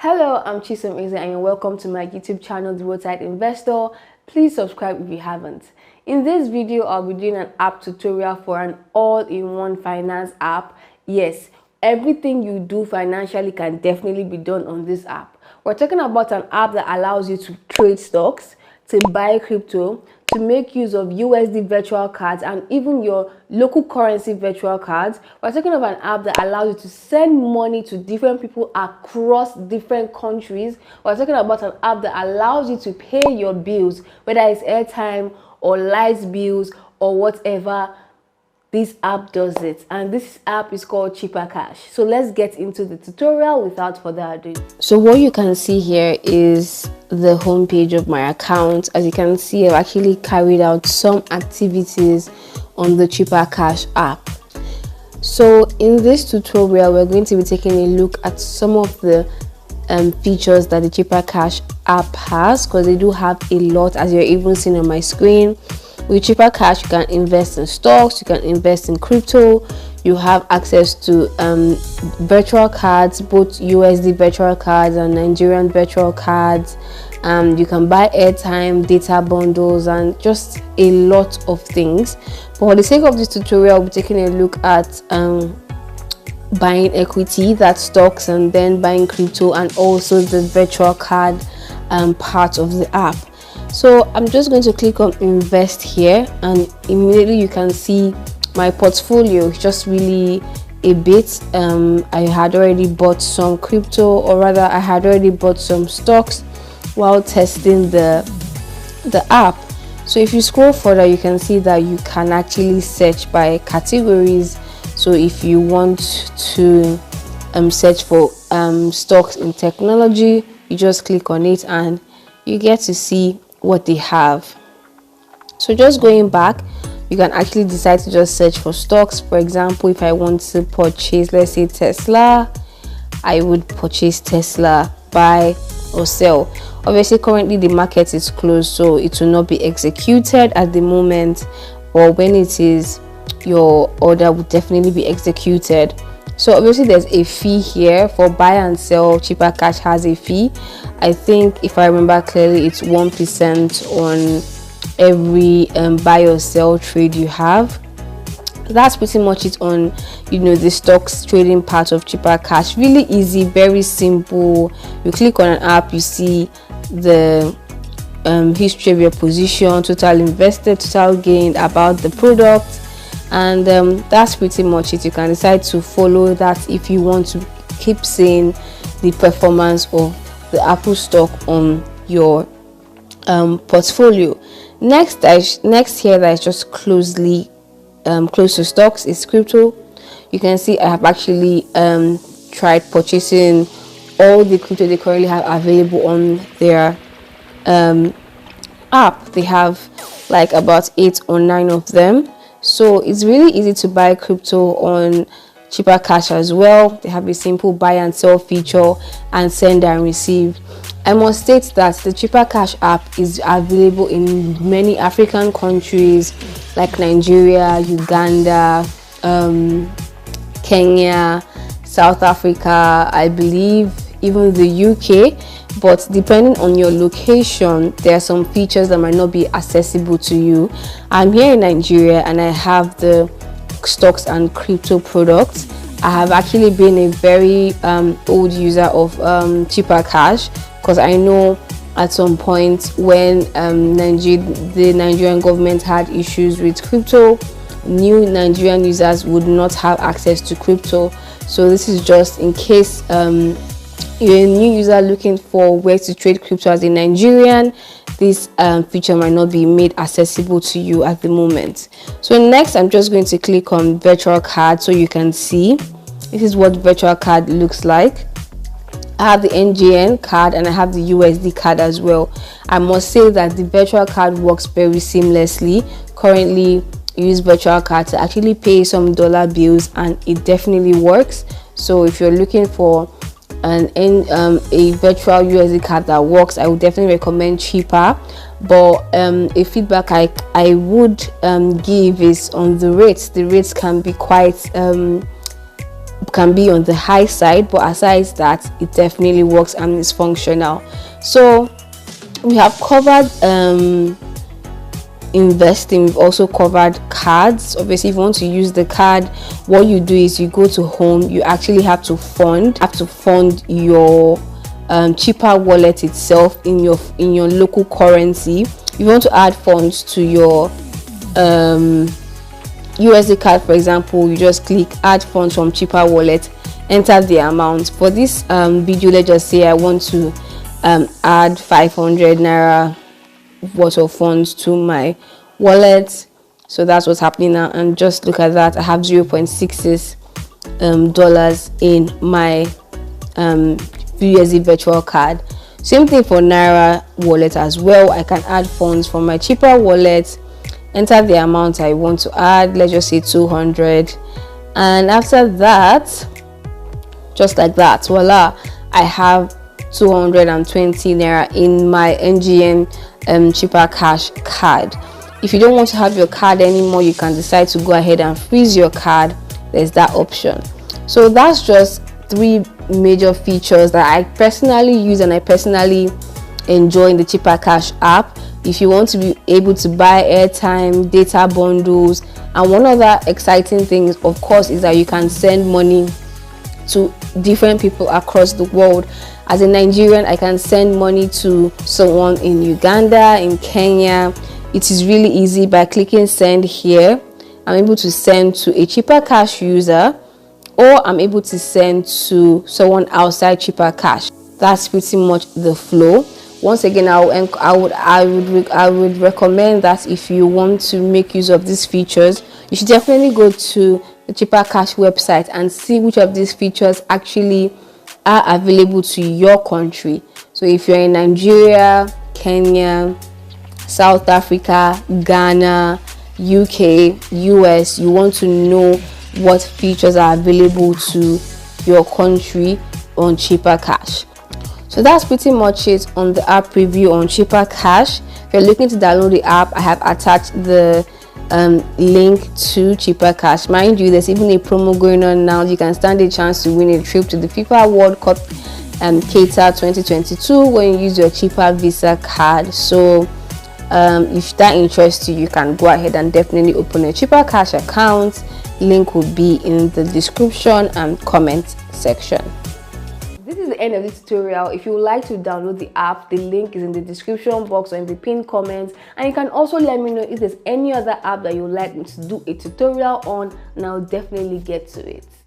Hello, I'm Chisom Eze and you're welcome to my YouTube channel, The Roadside Investor. Please subscribe if you haven't. In this video, I'll be doing an app tutorial for an all-in-one finance app. Yes, everything you do financially can definitely be done on this app. We're talking about an app that allows you to trade stocks, to buy crypto, to make use of USD virtual cards and even your local currency virtual cards. We're talking about an app that allows you to send money to different people across different countries. We're talking about an app that allows you to pay your bills, whether it's airtime or light bills or whatever. This app does it, and this app is called Chippercash. So let's get into the tutorial without further ado. So what you can see here is the home page of my account. As you can see, I've actually carried out some activities on the Chippercash app. So in this tutorial, we're going to be taking a look at some of the features that the Chippercash app has, because they do have a lot, as you're even seeing on my screen. With Chippercash, you can invest in stocks, you can invest in crypto, you have access to virtual cards, both USD virtual cards and Nigerian virtual cards. You can buy airtime, data bundles, and just a lot of things. But for the sake of this tutorial, we'll be taking a look at buying equity, that's stocks, and then buying crypto, and also the virtual card part of the app. So I'm just going to click on invest here, and immediately you can see my portfolio is just really a bit. I had already bought some crypto, or rather I had already bought some stocks while testing the app. So if you scroll further, you can see that you can actually search by categories. So if you want to search for stocks in technology, you just click on it and you get to see what they have. So just going back, you can actually decide to just search for stocks. For example, if I want to purchase, let's say Tesla, I would purchase Tesla, buy or sell. Obviously currently the market is closed, so it will not be executed at the moment, or when it is, your order would definitely be executed. So obviously there's a fee here for buy and sell. Chippercash has a fee. I think, if I remember clearly, it's 1% on every buy or sell trade you have. That's pretty much it on the stocks trading part of Chippercash. Really easy, very simple. You click on an app, you see the history of your position, total invested, total gained, about the product, and that's pretty much it. You can decide to follow that if you want to keep seeing the performance of the Apple stock on your portfolio. Next here that is just close to stocks is crypto. You can see I have actually tried purchasing all the crypto they currently have available on their app. They have like about 8 or 9 of them. So it's really easy to buy crypto on Chippercash as well. They have a simple buy and sell feature and send and receive. I must state that the Chippercash app is available in many African countries like Nigeria, Uganda, Kenya, South Africa, I believe even the UK. But depending on your location, there are some features that might not be accessible to you. I'm here in Nigeria and I have the stocks and crypto products. I have actually been a very old user of Chippercash, because I know at some point when the Nigerian government had issues with crypto, new Nigerian users would not have access to crypto. So this is just in case you're a new user looking for where to trade crypto as a Nigerian. This feature might not be made accessible to you at the moment. So next, I'm just going to click on virtual card so you can see this is what virtual card looks like. I have the NGN card and I have the USD card as well. I must say that the virtual card works very seamlessly. Currently, I use virtual card to actually pay some dollar bills and it definitely works. So if you're looking for a virtual USD card that works, I would definitely recommend Chipper. But a feedback I would give is on the rates. The rates can be quite can be on the high side, but aside that, it definitely works and is functional. So we have covered investing. We've also covered cards. Obviously, if you want to use the card, what you do is you go to home. You actually have to fund your Chipper wallet itself in your local currency. If you want to add funds to your USD card, for example, you just click add funds from Chipper wallet, enter the amount. For this video, let's just say I want to add 500 naira worth of funds to my wallet. So that's what's happening now, and just look at that. I have 0.66 dollars in my USD virtual card. Same thing for Naira wallet as well. I can add funds from my Chipper wallet, enter the amount I want to add, let's just say 200, and after that, just like that, voila, I have 220 naira in my NGN Chippercash card. If you don't want to have your card anymore, you can decide to go ahead and freeze your card. There's that option. So that's just 3 major features that I personally use and I personally enjoy in the Chippercash app. If you want to be able to buy airtime, data bundles, and one other exciting thing, of course, is that you can send money to different people across the world. As a Nigerian, I can send money to someone in Uganda, in Kenya. It is really easy. By clicking send here, I'm able to send to a Chippercash user, or I'm able to send to someone outside Chippercash. That's pretty much the flow. Once again, I would recommend that if you want to make use of these features, you should definitely go to the Chippercash website and see which of these features actually are available to your country. So if you're in Nigeria, Kenya, South Africa, Ghana, UK, US, you want to know what features are available to your country on Chippercash. So that's pretty much it on the app preview on Chippercash. If you're looking to download the app, I have attached the link to Chippercash. Mind you, there's even a promo going on now. You can stand a chance to win a trip to the FIFA World Cup Qatar 2022 when you use your Chipper Visa card. So if that interests you, you can go ahead and definitely open a Chippercash account. Link will be in the description and comment section. This is the end of this tutorial. If you would like to download the app, the link is in the description box or in the pinned comments, and you can also let me know if there's any other app that you would like me to do a tutorial on, and I'll definitely get to it.